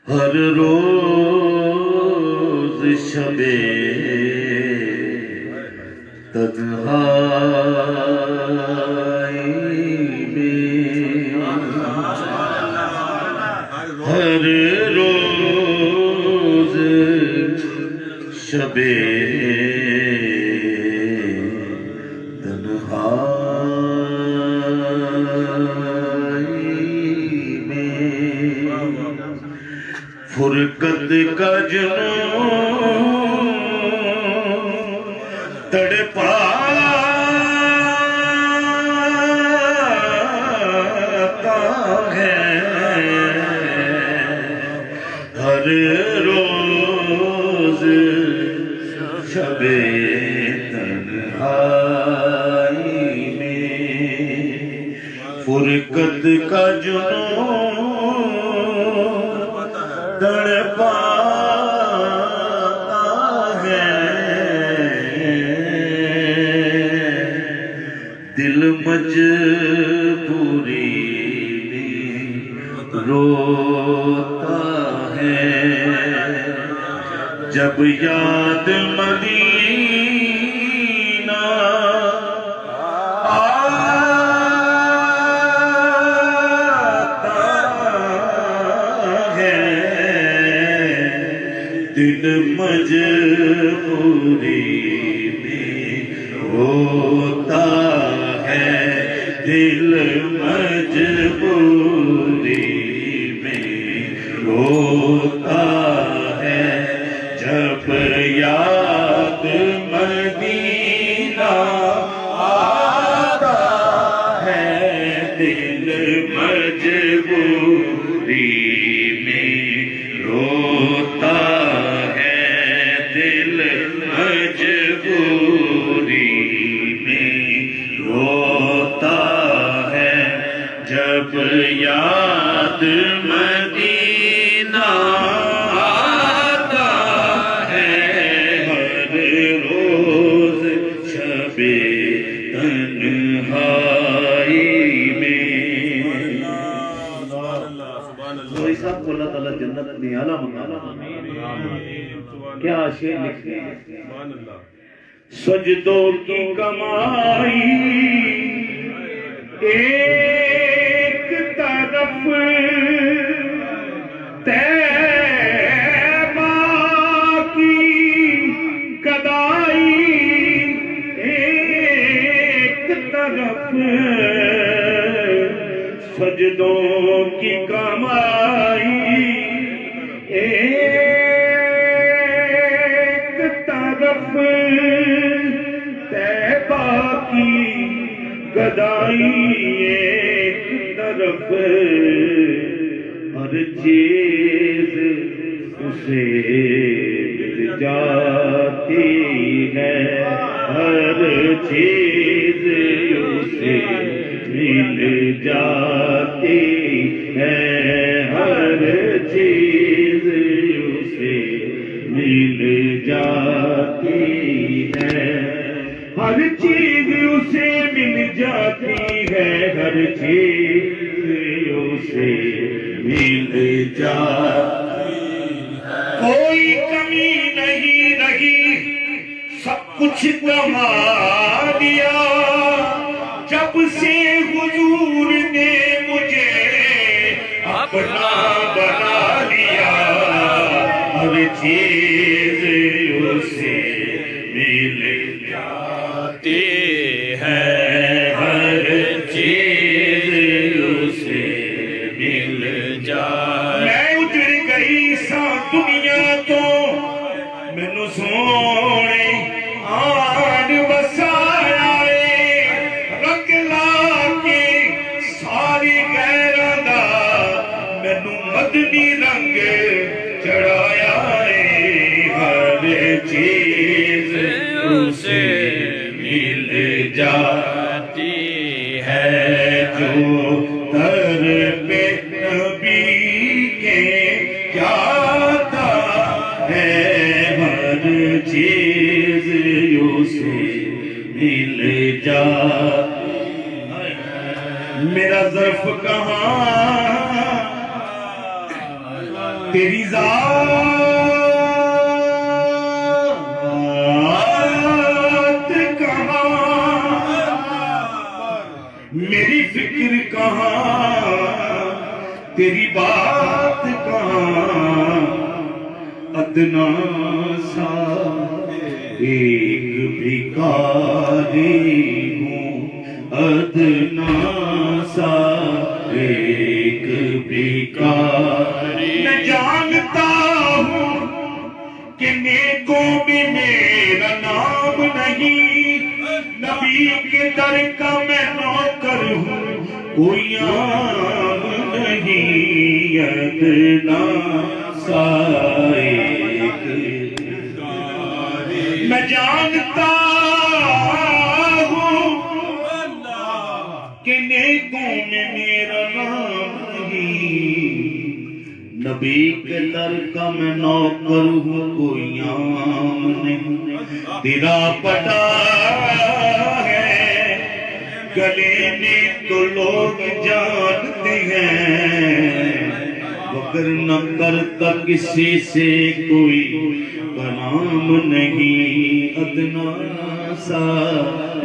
ہر روز شب تنہائی میں، ہر روز شب فرقت کا جنون تڑپاتا ہے، ہر روز شب تنہائی میں فرقت کا جنون تڑپاتا ہے، دل مجبوری میں روتا ہے، جب یاد مدینہ دل مجبوری میں روتا ہے، دل مجبوری میں روتا ہے، جب یاد مدینہ آتا ہے، دل مجبوری میں روتا ہے، دل مجبوری میں روتا ہے، جب یاد مدینہ آتا ہے، ہر روز شب تنہائی میں۔ کوئی صاحب کو اللہ تعالیٰ جنت میں اعلیٰ مقام کیا شعر لکھتے ہیں، سجدوں کی کمائی ایک طرف طیبہ کی گدائی ایک طرف، سجدوں کی کمائی ایک طرف طیبہ کی گدائی ایک طرف، ہر چیز اسے مل جاتی ہے، ہر چیز اسے مل جاتی ہے، ہر چیز اسے مل جاتی ہے، ہر چیز اسے مل جاتی ہے، ہر چیز اسے مل جاتی ہے، کوئی کمی نہیں رہی، سب کچھ کما دیا، جب سے حضور نے مجھے اپنا بنا لیا، ہر چیز اسے مل جاتی ہے ہر چیز اسے مل جائے میں اجڑ گئی سا دنیا تو مینوں سونے آن وسایا رنگ لا کے ساری غیراں دا مینوں مدنی رنگ چڑھایا ہر چیز اسے مل جاتی ہے جو در پہ نبی کے جاتا ہے ہر چیز اسے مل جا میرا ظرف کہاں تیری ذات کہاں میری فکر کہاں تیری بات کہاں ادنا سا ایک بھکاری ہوں ادنا سا ایک بھکاری میں جانتا ہوں کہ نیکوں میں میرا نام نہیں نبی کے در کا میں نوکر ہوں کوئی عام نہیں ادنا سا ایک میں جانتا ہوں کہ نیکوں میں میرا نام نہیں نبی کے در کا میں نوکر ہوں کوئی عام نہیں تیرا پٹا ہے گلے میں تو لوگ جانتے ہیں مگر نہ کرتا کسی سے کوئی کلام نہیں ادنا سا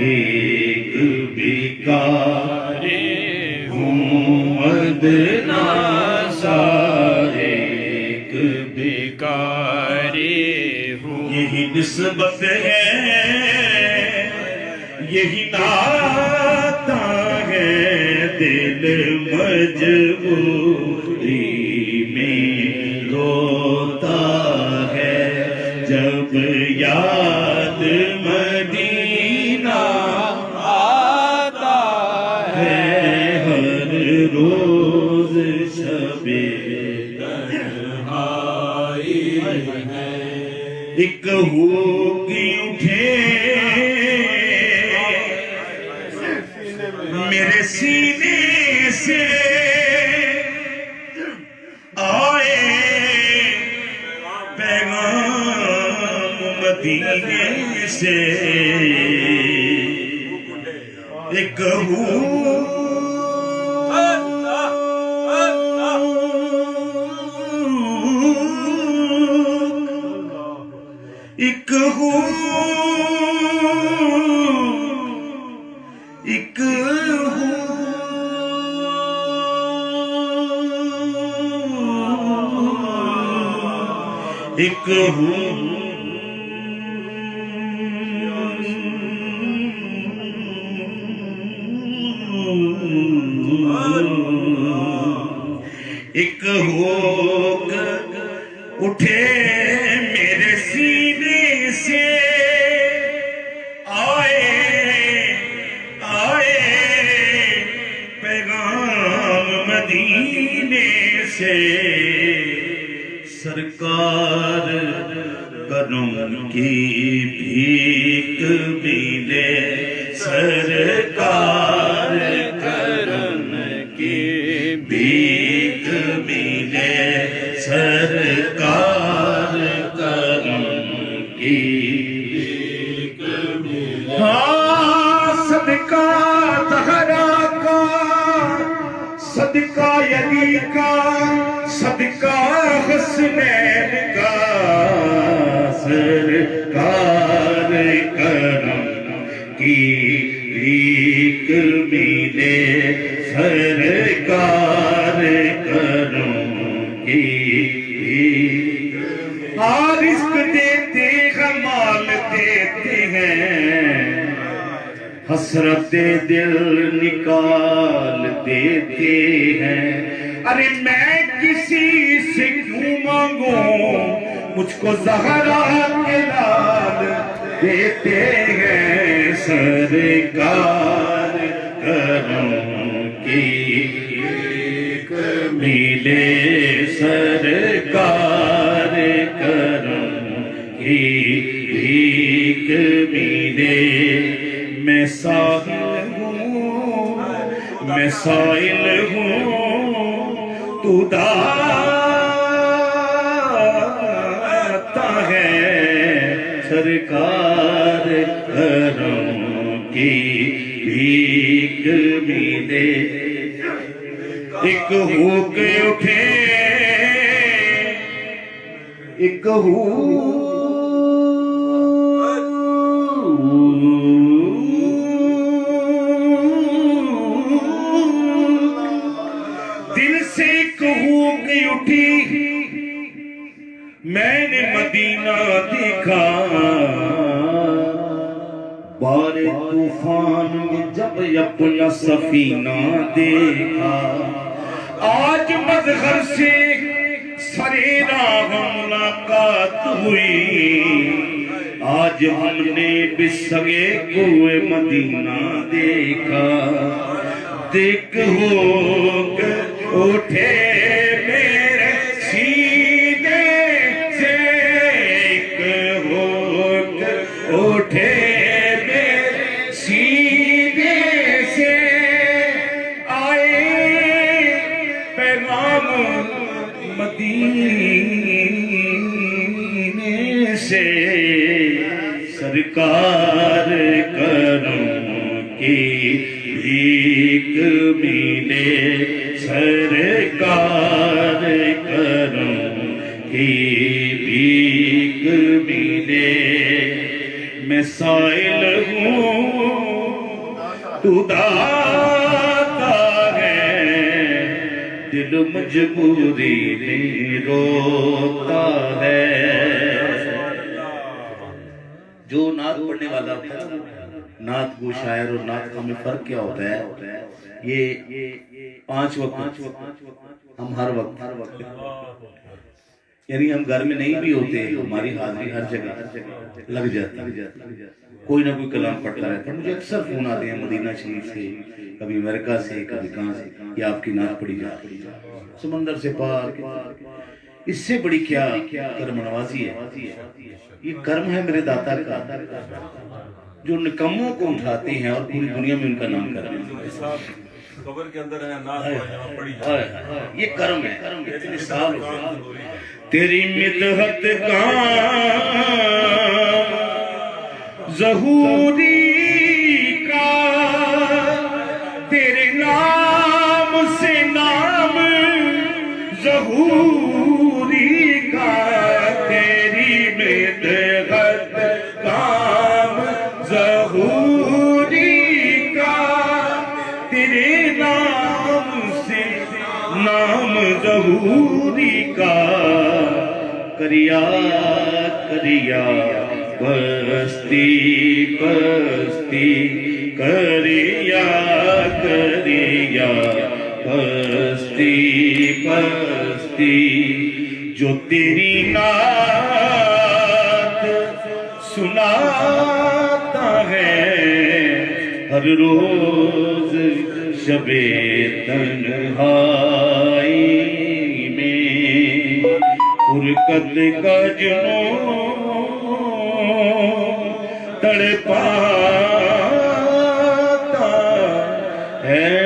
ایک بھکاری ہوں ادنا سا ایک بھکاری ہوں یہی نسبت ہے یہی ناتا ہے دل مجبوری میں روتا ہے جب یاد مدینہ آتا ہے ہر روز شب تنہائی ہے ایک ہوگی اٹھے میرے سینے سے آئے پیغام مدینے سے ایک ایک ایک ہوگ اٹھے میرے سینے سے آئے پیغام مدینے سے سرکار کرم کی بھیک ملے سرکار کرم کی بھیک ملے سرکار کرم کی بھیک ملے ہاں صدقہ زہرا کا صدقہ علی کا صدقہ حسنین کا سرکار کرم کی بھیک ملے سرکار کرم کی رزق دیتے ہیں مال دیتے ہیں حسرت دل نکال دیتے ہیں. ارے میں کسی سے کیوں مانگوں، مجھ کو زہرا کے لال دیتے ہیں. سرکار کرم کی ملے، سرکار کرم کی بھیک ملے. میں سائل ہوں، میں سائل ہوں، تو داتا ہے. سرکار کرم کی بھیک ملے. ایک ہو کے اٹھے، ایک ہو دل سے ایک ہو کے اٹھی. میں نے مدینہ دیکھا، بارے طوفان میں جب اپنا سفینہ دیکھا. آج مظہر سے سریرا ملاقات ہوئی. آج ہم نے بسگے کوئے مدینہ دیکھا. دیکھ ہو اٹھے میرے سینے سے، ایک ہو اٹھے میرے سینے سے. آئے پیغام مدینے سے. سرکار کرم کی بھیک ملے، سرکار کرم کی بھیک ملے. میں سائل ہوں، تو داتا ہے. دل مجبوری میں روتا ہے. جو نعت پڑھنے والا ہوتا ہے، نعت گو شاعر اور نعت کا میں فرق کیا ہوتا ہے؟ یہ 5 وقت ہم ہر وقت یعنی ہم گھر میں نہیں بھی ہوتے، ہماری حاضری ہر جگہ لگ جاتی. کوئی نہ کوئی کلام پڑھتا رہتا ہے. مجھے اکثر فون آتے ہیں مدینہ شریف سے، کبھی امریکہ سے، کبھی کہاں سے، یہ آپ کی نعت پڑھی جاتی ہے. سمندر سے پار، اس سے بڑی کیا کرم نوازی ہے. یہ کرم ہے میرے داتا کا، جو نکموں کو اٹھاتے ہیں اور پوری دنیا میں ان کا نام کرتے ہیں. قبر کے اندر ہے نعت پڑھی. یہ کرم ہے. اتنے سال ہو گئے. تیری مدحت کا ظہوری کا، تیرے نام سے نام ظہوری کا. تیری مدحت کام ظہوری کا، تیرے نام سے نام ظہوری کا. کریا کریا بستی بستی، کریا کریا بستی بستی. جو تیری نعت سناتا ہے ہر روز شب تنہائی میں، فرقت کا جنون تڑپاتا ہے